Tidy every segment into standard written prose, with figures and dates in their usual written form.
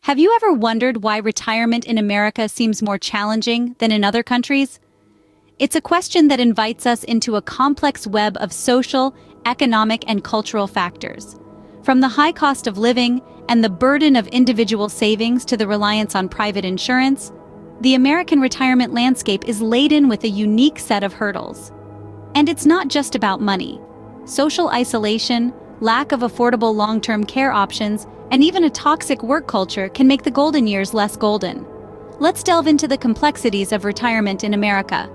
Have you ever wondered why retirement in America seems more challenging than in other countries? It's a question that invites us into a complex web of social, economic, and cultural factors. From the high cost of living and the burden of individual savings to the reliance on private insurance, the American retirement landscape is laden with a unique set of hurdles. And it's not just about money. Social isolation, lack of affordable long-term care options, and even a toxic work culture can make the golden years less golden. Let's delve into the complexities of retirement in America.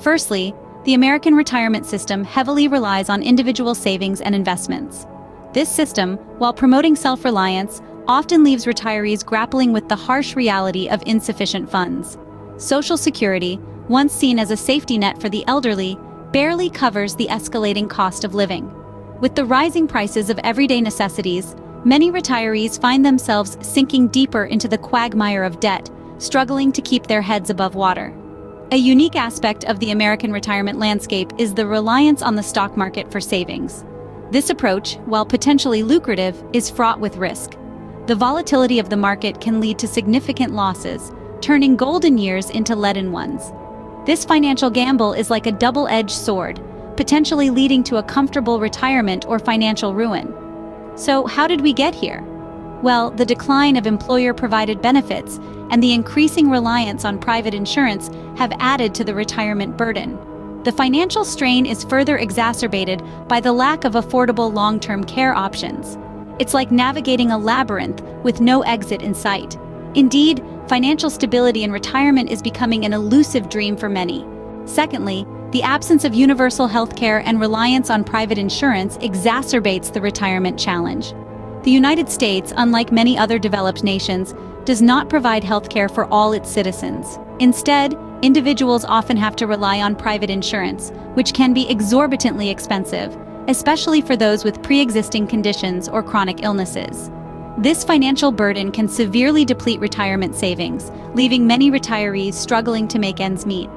Firstly, the American retirement system heavily relies on individual savings and investments. This system, while promoting self-reliance, often leaves retirees grappling with the harsh reality of insufficient funds. Social Security, once seen as a safety net for the elderly, barely covers the escalating cost of living. With the rising prices of everyday necessities, many retirees find themselves sinking deeper into the quagmire of debt, struggling to keep their heads above water. A unique aspect of the American retirement landscape is the reliance on the stock market for savings. This approach, while potentially lucrative, is fraught with risk. The volatility of the market can lead to significant losses, turning golden years into leaden ones. This financial gamble is like a double-edged sword, potentially leading to a comfortable retirement or financial ruin. So, how did we get here? Well, the decline of employer-provided benefits and the increasing reliance on private insurance have added to the retirement burden. The financial strain is further exacerbated by the lack of affordable long-term care options. It's like navigating a labyrinth with no exit in sight. Indeed, financial stability in retirement is becoming an elusive dream for many. Secondly, the absence of universal health care and reliance on private insurance exacerbates the retirement challenge. The United States, unlike many other developed nations, does not provide health care for all its citizens. Instead, individuals often have to rely on private insurance, which can be exorbitantly expensive, especially for those with pre-existing conditions or chronic illnesses. This financial burden can severely deplete retirement savings, leaving many retirees struggling to make ends meet.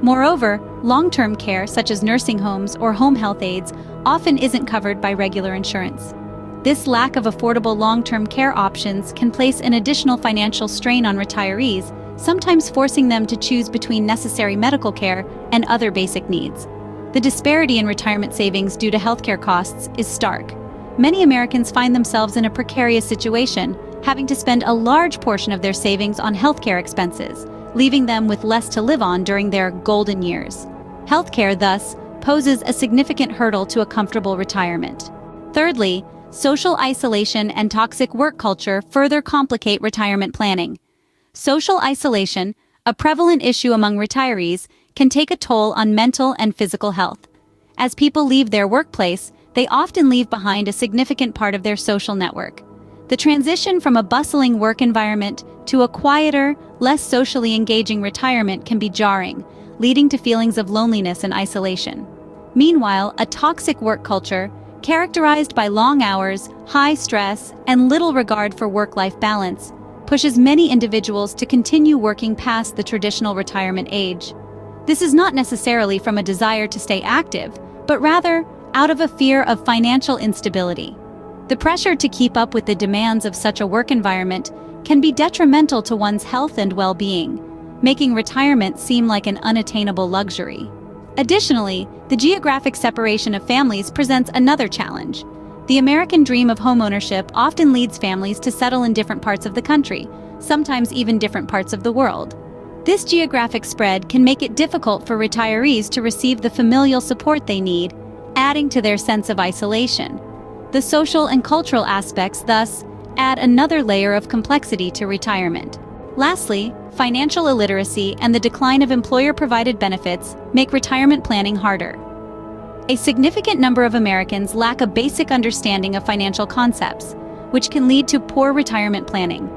Moreover, long-term care, such as nursing homes or home health aides, often isn't covered by regular insurance. This lack of affordable long-term care options can place an additional financial strain on retirees, sometimes forcing them to choose between necessary medical care and other basic needs. The disparity in retirement savings due to healthcare costs is stark. Many Americans find themselves in a precarious situation, having to spend a large portion of their savings on healthcare expenses, leaving them with less to live on during their golden years. Healthcare, thus, poses a significant hurdle to a comfortable retirement. Thirdly, social isolation and toxic work culture further complicate retirement planning. Social isolation, a prevalent issue among retirees, can take a toll on mental and physical health. As people leave their workplace, they often leave behind a significant part of their social network. The transition from a bustling work environment to a quieter, less socially engaging retirement can be jarring, leading to feelings of loneliness and isolation. Meanwhile, a toxic work culture, characterized by long hours, high stress, and little regard for work-life balance, pushes many individuals to continue working past the traditional retirement age. This is not necessarily from a desire to stay active, but rather out of a fear of financial instability. The pressure to keep up with the demands of such a work environment can be detrimental to one's health and well-being, making retirement seem like an unattainable luxury. Additionally, the geographic separation of families presents another challenge. The American dream of homeownership often leads families to settle in different parts of the country, sometimes even different parts of the world. This geographic spread can make it difficult for retirees to receive the familial support they need, adding to their sense of isolation. The social and cultural aspects, thus, add another layer of complexity to retirement. Lastly, financial illiteracy and the decline of employer-provided benefits make retirement planning harder. A significant number of Americans lack a basic understanding of financial concepts, which can lead to poor retirement planning.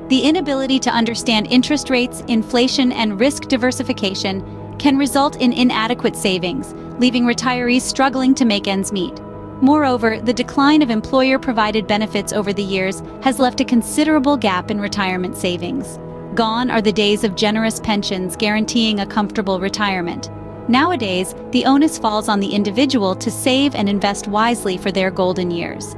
The inability to understand interest rates, inflation, and risk diversification can result in inadequate savings, leaving retirees struggling to make ends meet. Moreover, the decline of employer-provided benefits over the years has left a considerable gap in retirement savings. Gone are the days of generous pensions guaranteeing a comfortable retirement. Nowadays, the onus falls on the individual to save and invest wisely for their golden years.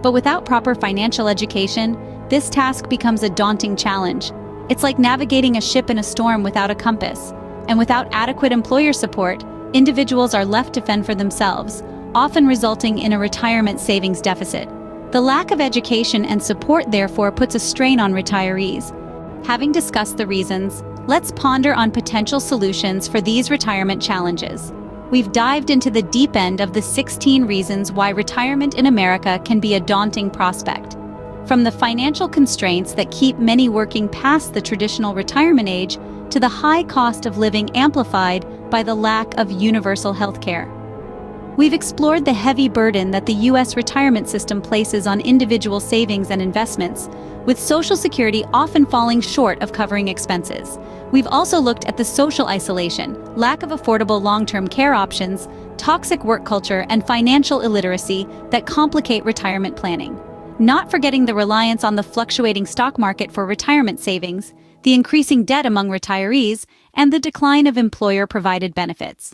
But without proper financial education, this task becomes a daunting challenge. It's like navigating a ship in a storm without a compass. And without adequate employer support, individuals are left to fend for themselves, often resulting in a retirement savings deficit. The lack of education and support therefore puts a strain on retirees. Having discussed the reasons, let's ponder on potential solutions for these retirement challenges. We've dived into the deep end of the 16 reasons why retirement in America can be a daunting prospect. From the financial constraints that keep many working past the traditional retirement age to the high cost of living amplified by the lack of universal health care. We've explored the heavy burden that the U.S. retirement system places on individual savings and investments, with Social Security often falling short of covering expenses. We've also looked at the social isolation, lack of affordable long-term care options, toxic work culture, and financial illiteracy that complicate retirement planning. Not forgetting the reliance on the fluctuating stock market for retirement savings, the increasing debt among retirees, and the decline of employer-provided benefits.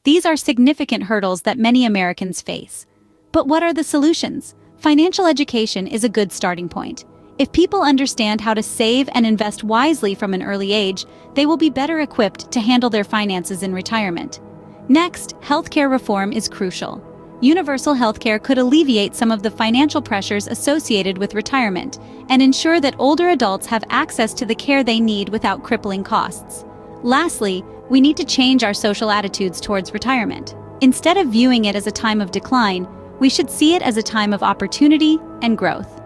These are significant hurdles that many Americans face. But what are the solutions? Financial education is a good starting point. If people understand how to save and invest wisely from an early age, they will be better equipped to handle their finances in retirement. Next, healthcare reform is crucial. Universal healthcare could alleviate some of the financial pressures associated with retirement and ensure that older adults have access to the care they need without crippling costs. Lastly, we need to change our social attitudes towards retirement. Instead of viewing it as a time of decline, we should see it as a time of opportunity and growth.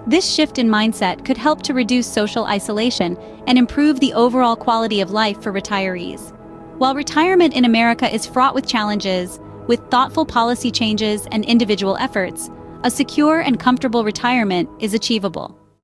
This shift in mindset could help to reduce social isolation and improve the overall quality of life for retirees. While retirement in America is fraught with challenges, with thoughtful policy changes and individual efforts, a secure and comfortable retirement is achievable.